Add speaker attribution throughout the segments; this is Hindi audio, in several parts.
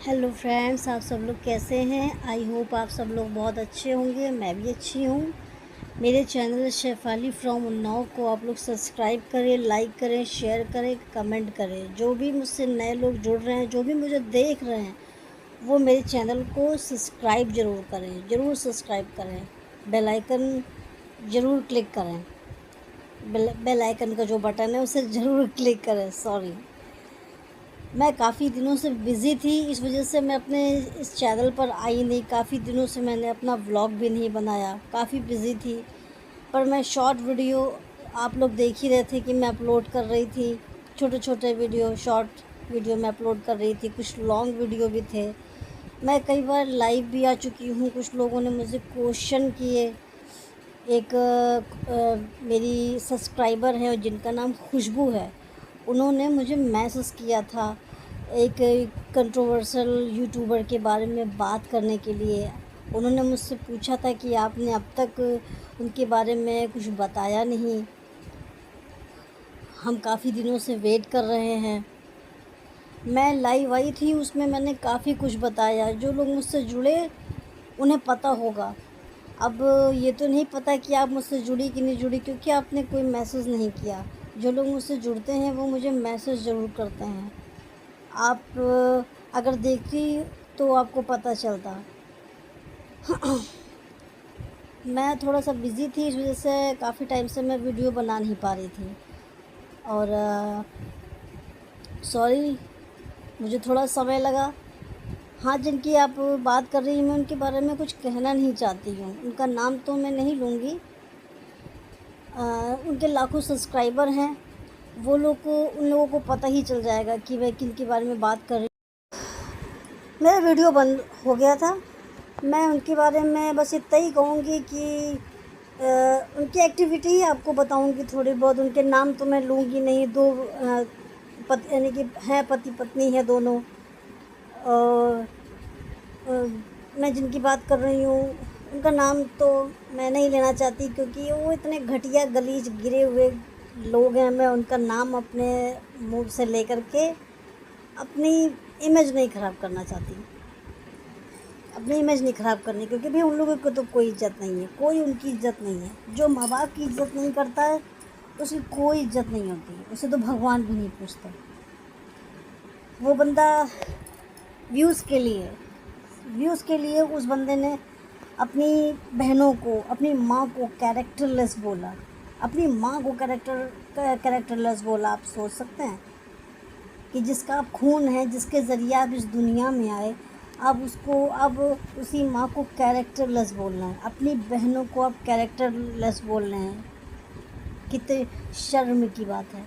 Speaker 1: हेलो फ्रेंड्स, आप सब लोग कैसे हैं। आई होप आप सब लोग बहुत अच्छे होंगे। मैं भी अच्छी हूँ। मेरे चैनल शेफाली फ्रॉम उन्नाव को आप लोग सब्सक्राइब करें, लाइक करें, शेयर करें, कमेंट करें। जो भी मुझसे नए लोग जुड़ रहे हैं, जो भी मुझे देख रहे हैं, वो मेरे चैनल को सब्सक्राइब ज़रूर करें, ज़रूर सब्सक्राइब करें। बेल आइकन ज़रूर क्लिक करें। बेल आइकन का जो बटन है उसे ज़रूर क्लिक करें। सॉरी, मैं काफ़ी दिनों से बिज़ी थी, इस वजह से मैं अपने इस चैनल पर आई नहीं। काफ़ी दिनों से मैंने अपना व्लॉग भी नहीं बनाया, काफ़ी बिज़ी थी। पर मैं शॉर्ट वीडियो, आप लोग देख ही रहे थे कि मैं अपलोड कर रही थी। छोटे छोटे वीडियो, शॉर्ट वीडियो मैं अपलोड कर रही थी। कुछ लॉन्ग वीडियो भी थे। मैं कई बार लाइव भी आ चुकी हूँ। कुछ लोगों ने मुझे क्वेश्चन किए। एक मेरी सब्सक्राइबर है जिनका नाम खुशबू है, उन्होंने मुझे मैसेज किया था एक कंट्रोवर्शियल यूट्यूबर के बारे में बात करने के लिए। उन्होंने मुझसे पूछा था कि आपने अब तक उनके बारे में कुछ बताया नहीं, हम काफ़ी दिनों से वेट कर रहे हैं। मैं लाइव आई थी, उसमें मैंने काफ़ी कुछ बताया। जो लोग मुझसे जुड़े उन्हें पता होगा। अब ये तो नहीं पता कि आप मुझसे जुड़ी कि नहीं जुड़ी, क्योंकि आपने कोई मैसेज नहीं किया। जो लोग मुझसे जुड़ते हैं वो मुझे मैसेज ज़रूर करते हैं। आप अगर देखती तो आपको पता चलता। मैं थोड़ा सा बिज़ी थी, इस वजह से काफ़ी टाइम से मैं वीडियो बना नहीं पा रही थी। और सॉरी, मुझे थोड़ा समय लगा। हाँ, जिनकी आप बात कर रही हैं, मैं उनके बारे में कुछ कहना नहीं चाहती हूँ। उनका नाम तो मैं नहीं लूँगी। उनके लाखों सब्सक्राइबर हैं। वो लोग को, उन लोगों को पता ही चल जाएगा कि मैं किन के बारे में बात कर रही हूँ। मेरा वीडियो बंद हो गया था। मैं उनके बारे में बस इतना ही कहूँगी कि उनकी एक्टिविटी ही आपको बताऊँगी थोड़ी बहुत। उनके नाम तो मैं लूँगी नहीं। दो पति, यानी कि हैं पति पत्नी है दोनों। और मैं जिनकी बात कर रही हूँ उनका नाम तो मैं नहीं लेना चाहती, क्योंकि वो इतने घटिया गलीज गिरे हुए लोग हैं। मैं उनका नाम अपने मुंह से लेकर के अपनी इमेज नहीं ख़राब करना चाहती, अपनी इमेज नहीं ख़राब करनी, क्योंकि भाई उन लोगों को तो कोई इज्जत नहीं है, कोई उनकी इज्जत नहीं है। जो माँ बाप की इज्जत नहीं करता है उसकी कोई इज्जत नहीं होती, उसे तो भगवान भी नहीं पूछता। वो बंदा व्यूज़ के लिए उस बंदे ने अपनी बहनों को, अपनी माँ को कैरेक्टरलेस बोला। अपनी माँ को कैरेक्टरलेस बोला। आप सोच सकते हैं कि जिसका आप खून है, जिसके ज़रिए आप इस दुनिया में आए, अब उसी माँ को कैरेक्टरलेस बोल रहे हैं। अपनी बहनों को आप कैरेक्टरलेस बोल रहे हैं। कितने शर्म की बात है।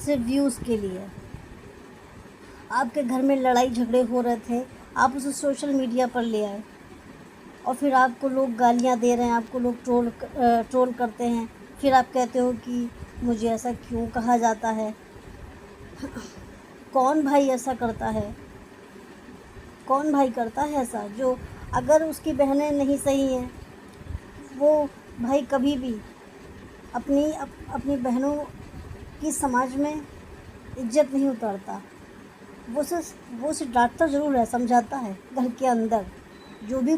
Speaker 1: सिर्फ व्यूज़ के लिए आपके घर में लड़ाई झगड़े हो रहे थे, आप उसे सोशल मीडिया पर ले आए, और फिर आपको लोग गालियाँ दे रहे हैं, आपको लोग ट्रोल करते हैं। फिर आप कहते हो कि मुझे ऐसा क्यों कहा जाता है। कौन भाई ऐसा करता है? कौन भाई करता है ऐसा? जो अगर उसकी बहनें नहीं सही हैं, वो भाई कभी भी अपनी बहनों की समाज में इज्जत नहीं उतारता। वो सिर्फ डांटता ज़रूर है, समझाता है। घर के अंदर जो भी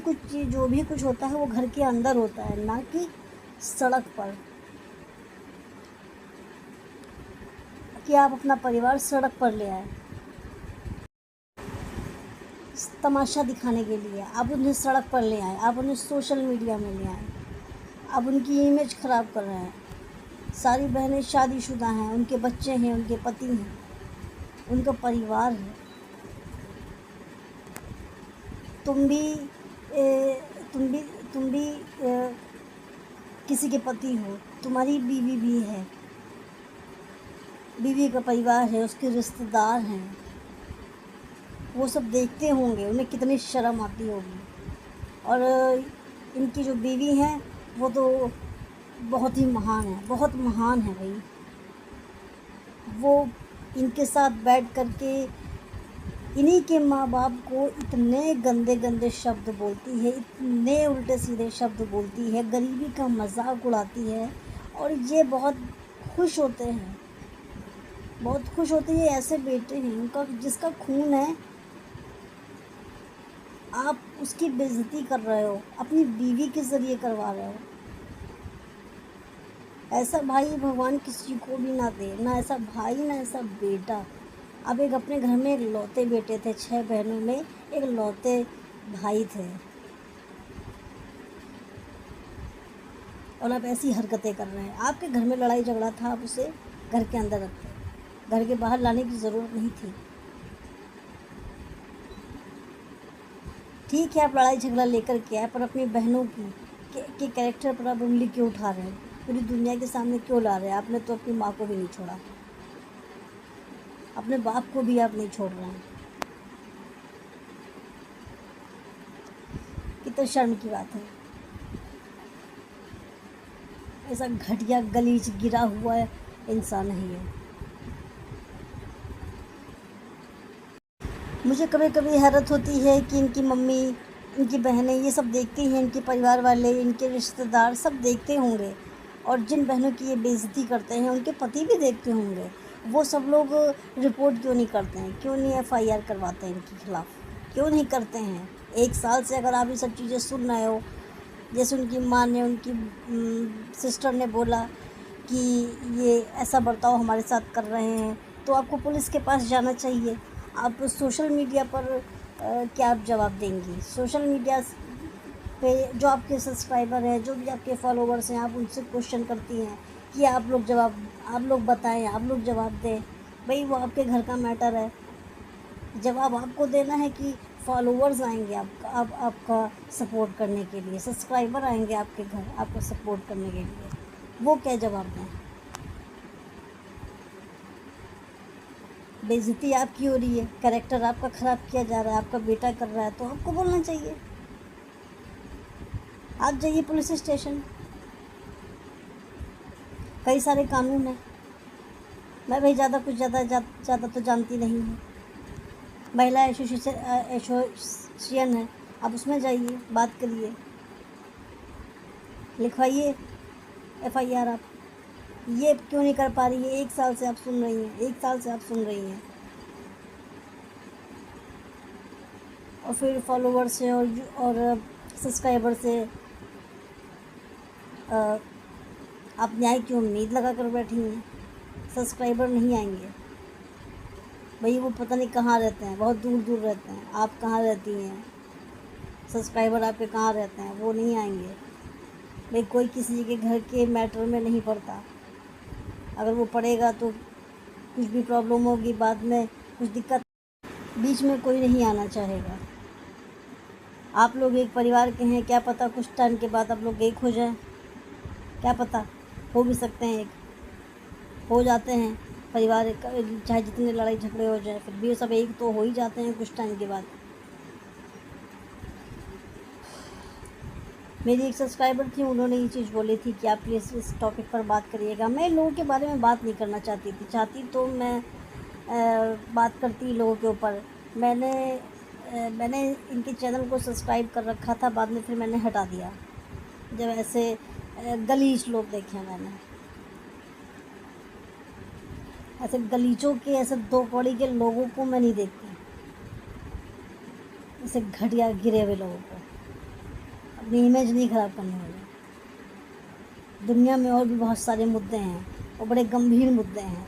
Speaker 1: कुछ होता है वो घर के अंदर होता है, ना कि सड़क पर। कि आप अपना परिवार सड़क पर ले आए तमाशा दिखाने के लिए। आप उन्हें सड़क पर ले आए, आप उन्हें सोशल मीडिया में ले आए, आप उनकी इमेज ख़राब कर रहे हैं। सारी बहनें शादीशुदा हैं, उनके बच्चे हैं, उनके पति हैं, उनका परिवार है। तुम भी ए, तुम भी तुम भी किसी के पति हो, तुम्हारी बीवी भी है, बीवी का परिवार है, उसके रिश्तेदार हैं। वो सब देखते होंगे, उन्हें कितनी शर्म आती होगी। और इनकी जो बीवी हैं वो तो बहुत ही महान है, बहुत महान है भाई। वो इनके साथ बैठ कर के इन्हीं के माँ बाप को इतने गंदे गंदे शब्द बोलती है, इतने उल्टे सीधे शब्द बोलती है, गरीबी का मजाक उड़ाती है। और ये बहुत खुश होते हैं, बहुत खुश होते हैं। ऐसे बेटे हैं उनका, जिसका खून है आप उसकी बेइज्जती कर रहे हो, अपनी बीवी के ज़रिए करवा रहे हो। ऐसा भाई भगवान किसी को भी ना दे, ना ऐसा भाई ना ऐसा बेटा। अब एक अपने घर में इकलौते बेटे थे, 6 बहनों में एक लौते भाई थे, और आप ऐसी हरकतें कर रहे हैं। आपके घर में लड़ाई झगड़ा था, आप उसे घर के अंदर रखते, घर के बाहर लाने की ज़रूरत नहीं थी। ठीक है, आप लड़ाई झगड़ा लेकर के आए, पर अपनी बहनों के कैरेक्टर पर आप उंगली क्यों उठा रहे हैं? पूरी दुनिया के सामने क्यों ला रहे हैं? आपने तो अपनी माँ को भी नहीं छोड़ा, अपने बाप को भी आप नहीं छोड़ रहे हैं। कितनी शर्म की बात है। ऐसा घटिया गलीच गिरा हुआ इंसान नहीं है। मुझे कभी कभी हैरत होती है कि इनकी मम्मी, इनकी बहनें ये सब देखती हैं, इनके परिवार वाले, इनके रिश्तेदार सब देखते होंगे, और जिन बहनों की ये बेइज्जती करते हैं उनके पति भी देखते होंगे। वो सब लोग रिपोर्ट क्यों नहीं करते हैं? क्यों नहीं एफआईआर करवाते हैं इनके खिलाफ़? क्यों नहीं करते हैं? 1 साल से अगर आप ये सब चीज़ें सुन रहे हो, जैसे उनकी माँ ने, उनकी सिस्टर ने बोला कि ये ऐसा बर्ताव हमारे साथ कर रहे हैं, तो आपको पुलिस के पास जाना चाहिए। आप सोशल मीडिया पर क्या आप जवाब देंगी? सोशल मीडिया पे जो आपके सब्सक्राइबर हैं, जो भी आपके फॉलोवर्स हैं, आप उनसे क्वेश्चन करती हैं कि आप लोग बताएं, आप लोग जवाब दें। भाई वो आपके घर का मैटर है, जवाब आपको देना है कि फॉलोवर्स आएंगे आपका सपोर्ट करने के लिए, सब्सक्राइबर आएंगे आपके घर आपका सपोर्ट करने के लिए, वो क्या जवाब दें? बेइज्जती आपकी हो रही है, कैरेक्टर आपका ख़राब किया जा रहा है, आपका बेटा कर रहा है, तो आपको बोलना चाहिए। आप जाइए पुलिस स्टेशन, कई सारे कानून हैं। मैं भाई ज़्यादा तो जानती नहीं हूँ। महिला एसोसिएशन है, आप उसमें जाइए, बात करिए, लिखवाइए एफआईआर। आप ये क्यों नहीं कर पा रही है? 1 साल से आप सुन रही हैं, 1 साल से आप सुन रही हैं, और फिर फॉलोवर से और सब्सक्राइबर से आप न्याय की उम्मीद लगा कर बैठी हैं। सब्सक्राइबर नहीं आएंगे भाई, वो पता नहीं कहाँ रहते हैं, बहुत दूर दूर रहते हैं। आप कहाँ रहती हैं? सब्सक्राइबर आपके कहाँ रहते हैं? वो नहीं आएंगे भाई। कोई किसी के घर के मैटर में नहीं पड़ता। अगर वो पड़ेगा तो कुछ भी प्रॉब्लम होगी, बाद में कुछ दिक्कत, बीच में कोई नहीं आना चाहेगा। आप लोग एक परिवार के हैं, क्या पता कुछ टाइम के बाद आप लोग एक हो जाएं, क्या पता, हो भी सकते हैं, एक हो जाते हैं परिवार चाहे जितने लड़ाई झगड़े हो जाए, फिर भी सब एक तो हो ही जाते हैं कुछ टाइम के बाद। मेरी एक सब्सक्राइबर थी, उन्होंने ये चीज़ बोली थी कि आप प्लीज़ इस टॉपिक पर बात करिएगा। मैं लोगों के बारे में बात नहीं करना चाहती तो मैं बात करती लोगों के ऊपर। मैंने इनके चैनल को सब्सक्राइब कर रखा था, बाद में फिर मैंने हटा दिया जब ऐसे गलीच लोग देखे मैंने। ऐसे गलीचों के, ऐसे 2 कौड़ी के लोगों को मैं नहीं देखती, ऐसे घटिया गिरे हुए लोगों को। अपनी इमेज नहीं ख़राब करनी होगी। दुनिया में और भी बहुत सारे मुद्दे हैं, और बड़े गंभीर मुद्दे हैं।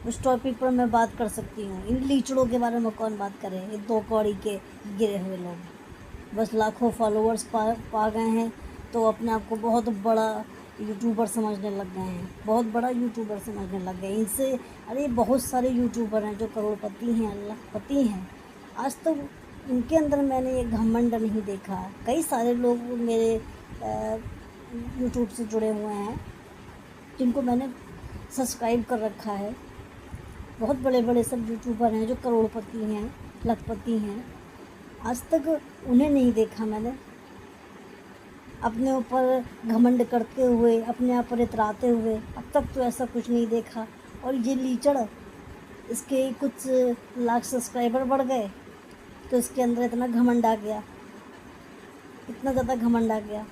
Speaker 1: उस टॉपिक पर मैं बात कर सकती हूँ। इन लीचड़ों के बारे में कौन बात करे? ये 2 कौड़ी के गिरे हुए लोग बस लाखों फॉलोअर्स पा गए हैं, तो अपने आप को बहुत बड़ा यूट्यूबर समझने लग गए हैं, बहुत बड़ा यूट्यूबर समझने लग गए। इनसे अरे बहुत सारे यूट्यूबर हैं जो करोड़पति हैं, अल्लाहपति हैं। आज तक इनके अंदर मैंने ये घमंड नहीं देखा। कई सारे लोग मेरे यूट्यूब से जुड़े हुए हैं, जिनको मैंने सब्सक्राइब कर रखा है। बहुत बड़े बड़े सब यूट्यूबर हैं जो करोड़पति हैं, लखपति हैं। आज तक उन्हें नहीं देखा मैंने अपने ऊपर घमंड करते हुए, अपने आप पर इतराते हुए। अब तक तो ऐसा कुछ नहीं देखा। और ये लीचड़, इसके कुछ लाख सब्सक्राइबर बढ़ गए तो इसके अंदर इतना घमंड आ गया, इतना ज़्यादा घमंड आ गया।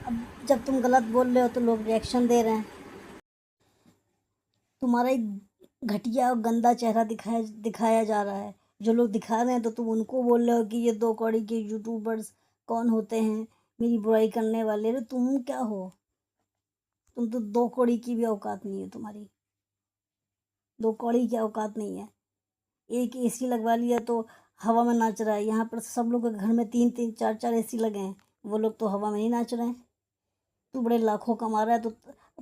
Speaker 1: अब जब तुम गलत बोल रहे हो तो लोग रिएक्शन दे रहे हैं। तुम्हारा घटिया और गंदा चेहरा दिखाया जा रहा है। जो लोग दिखा रहे हैं तो तुम उनको बोल रहे हो कि ये 2 कौड़ी के यूट्यूबर्स कौन होते हैं, मेरी बुराई करने वाले। अरे तुम क्या हो? तुम तो 2 कौड़ी की भी औकात नहीं है तुम्हारी। 2 कौड़ी की औकात नहीं है। एक एसी लगवा लिया तो हवा में नाच रहा है। यहाँ पर सब लोग के घर में 3-3 4-4 एसी लगे हैं, वो लोग तो हवा में नहीं नाच रहे हैं। तू बड़े लाखों कमा रहा है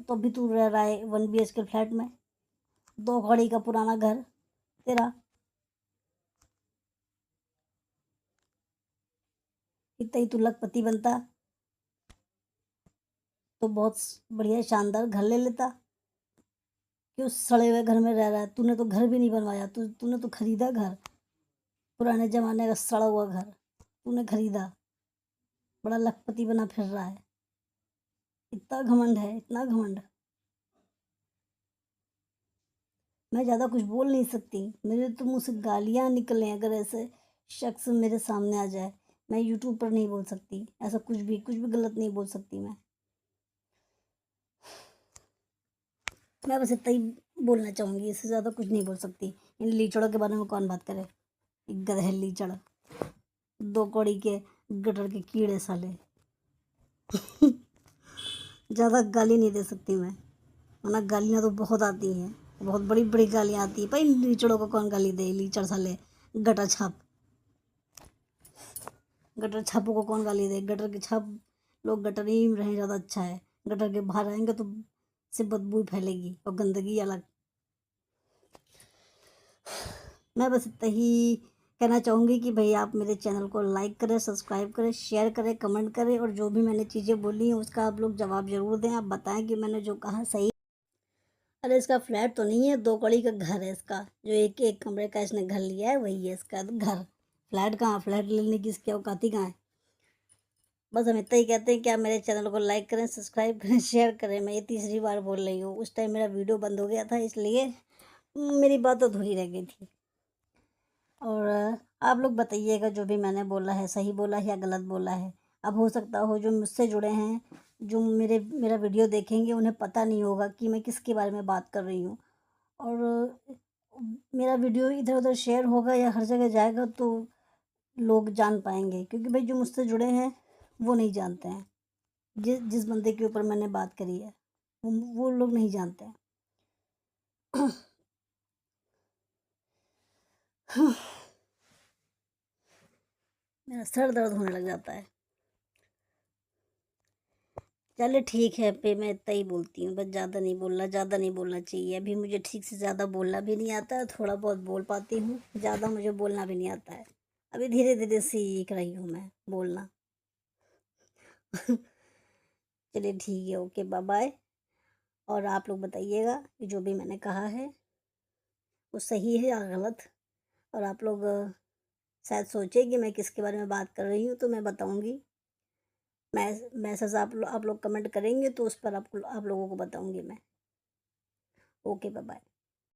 Speaker 1: तो भी तू रह रहा है 1 BHK फ्लैट में, 2 कौड़ी का पुराना घर तेरा। इतना ही तू लखपति बनता तो बहुत बढ़िया शानदार घर ले लेता। क्यों सड़े हुए घर में रह रहा है? तूने तो घर भी नहीं बनवाया, तूने तो खरीदा घर। पुराने जमाने का सड़ा हुआ घर तूने खरीदा। बड़ा लखपति बना फिर रहा है। इतना घमंड है, इतना घमंड। मैं ज़्यादा कुछ बोल नहीं सकती, मेरे तो मुँह से गालियाँ निकलें अगर ऐसे शख्स मेरे सामने आ जाए। मैं यूट्यूब पर नहीं बोल सकती ऐसा, कुछ भी गलत नहीं बोल सकती मैं बस इतना ही बोलना चाहूँगी, इससे ज़्यादा कुछ नहीं बोल सकती। इन लीचड़ों के बारे में कौन बात करे? एक गधे लीचड़, 2 कौड़ी के गटर के कीड़े साले। ज़्यादा गाली नहीं दे सकती मैं, वरना गालियाँ तो बहुत आती हैं, बहुत बड़ी बड़ी गालियाँ आती हैं। भाई लीचड़ों को कौन गाली दे? लीचड़ साले, गटर छाप। गटर छापों को कौन गाली दे? गटर के छाप लोग गटर ही में रहें ज़्यादा अच्छा है। गटर के बाहर आएंगे तो से बदबू फैलेगी और गंदगी अलग। मैं बस इतना ही कहना चाहूँगी कि भाई आप मेरे चैनल को लाइक करें, सब्सक्राइब करें, शेयर करें, कमेंट करें, और जो भी मैंने चीज़ें बोली हैं उसका आप लोग जवाब ज़रूर दें। आप बताएं कि मैंने जो कहा सही। अरे इसका फ्लैट तो नहीं है, 2 कौड़ी का घर है इसका। जो एक एक कमरे का इसने घर लिया है वही है इसका घर। फ्लैट कहाँ? फ्लैट लेने की इसकी औकात ही कहाँ है? बस हम इतना ही कहते हैं कि आप मेरे चैनल को लाइक करें, सब्सक्राइब करें, शेयर करें। मैं ये तीसरी बार बोल रही हूँ, उस टाइम मेरा वीडियो बंद हो गया था इसलिए मेरी बात अधूरी रह गई थी। और आप लोग बताइएगा जो भी मैंने बोला है सही बोला है या गलत बोला है। अब हो सकता हो जो मुझसे जुड़े हैं, जो मेरा वीडियो देखेंगे, उन्हें पता नहीं होगा कि मैं किसके बारे में बात कर रही हूँ। और मेरा वीडियो इधर उधर शेयर होगा या हर जगह जाएगा तो लोग जान पाएंगे, क्योंकि भाई जो मुझसे जुड़े हैं वो नहीं जानते हैं। जिस बंदे के ऊपर मैंने बात करी है वो लोग नहीं जानते हैं। मेरा सर दर्द होने लग जाता है। चलिए ठीक है, पे मैं इतना ही बोलती हूँ, बस ज़्यादा नहीं बोलना चाहिए। अभी मुझे ठीक से ज़्यादा बोलना भी नहीं आता है, थोड़ा बहुत बोल पाती हूँ, ज़्यादा मुझे बोलना भी नहीं आता है। अभी धीरे धीरे सीख रही हूँ मैं बोलना। चलिए ठीक है, ओके, बाय बाय। और आप लोग बताइएगा कि जो भी मैंने कहा है वो सही है या गलत। और आप लोग शायद सोचे कि मैं किसके बारे में बात कर रही हूँ, तो मैं बताऊँगी। मैसेज आप लोग कमेंट करेंगे तो उस पर आप लोगों को बताऊँगी मैं। Okay, bye bye.